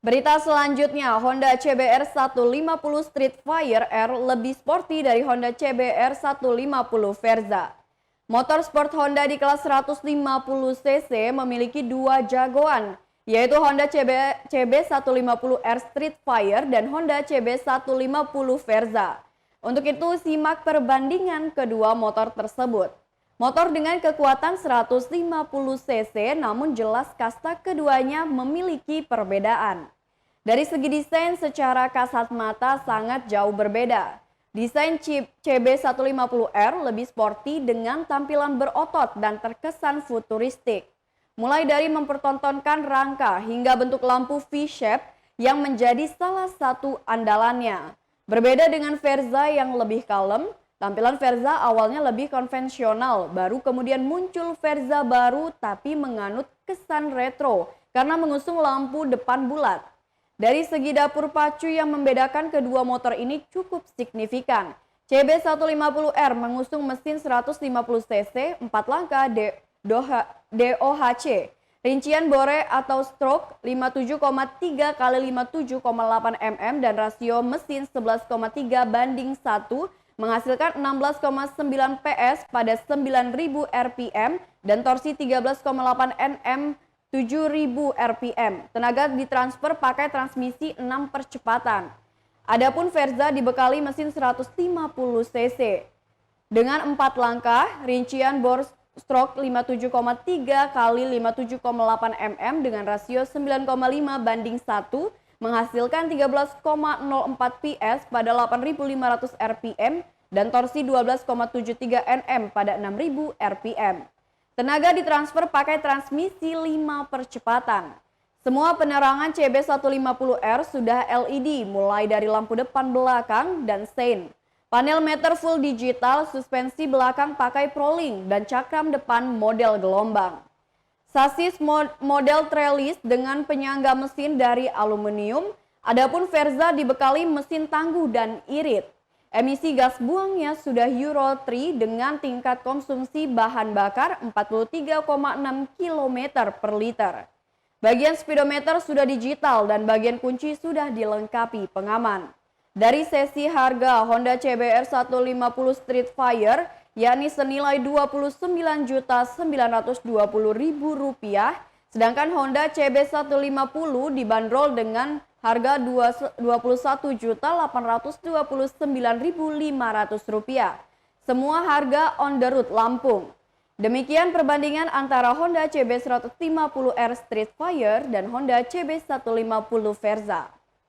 Berita selanjutnya, Honda CBR 150 Streetfire R lebih sporty dari Honda CBR 150 Verza. Motor sport Honda di kelas 150 cc memiliki dua jagoan, yaitu Honda CB150R Streetfire dan Honda CB150 Verza. Untuk itu, simak perbandingan kedua motor tersebut. Motor dengan kekuatan 150 cc namun jelas kasta keduanya memiliki perbedaan. Dari segi desain secara kasat mata sangat jauh berbeda. Desain CB150R lebih sporty dengan tampilan berotot dan terkesan futuristik. Mulai dari mempertontonkan rangka hingga bentuk lampu V-shape yang menjadi salah satu andalannya. Berbeda dengan Verza yang lebih kalem, tampilan Verza awalnya lebih konvensional, baru kemudian muncul Verza baru tapi menganut kesan retro karena mengusung lampu depan bulat. Dari segi dapur pacu yang membedakan kedua motor ini cukup signifikan. CB150R mengusung mesin 150 cc 4 langkah DOHC. Rincian bore atau stroke 57,3 x 57,8 mm dan rasio mesin 11,3 banding 1 menghasilkan 16,9 PS pada 9.000 rpm dan torsi 13,8 Nm 7.000 rpm. Tenaga ditransfer pakai transmisi 6 percepatan. Adapun Verza dibekali mesin 150 cc dengan 4 langkah, rincian bor stroke 57,3 x 57,8 mm dengan rasio 9,5 banding 1 menghasilkan 13,04 PS pada 8.500 rpm dan torsi 12,73 Nm pada 6.000 rpm. Tenaga ditransfer pakai transmisi 5 percepatan. Semua penerangan CB150R sudah LED mulai dari lampu depan belakang dan sein. Panel meter full digital, suspensi belakang pakai Prolink dan cakram depan model gelombang. Sasis model trellis dengan penyangga mesin dari aluminium, adapun Verza dibekali mesin tangguh dan irit. Emisi gas buangnya sudah Euro 3 dengan tingkat konsumsi bahan bakar 43,6 km per liter. Bagian speedometer sudah digital dan bagian kunci sudah dilengkapi pengaman. Dari sesi harga Honda CBR 150 Streetfire yakni senilai Rp29.920.000, sedangkan Honda CB150 dibanderol dengan harga Rp29.829.500. Semua harga on the road Lampung. Demikian perbandingan antara Honda CB150R Streetfire dan Honda CB150 Verza.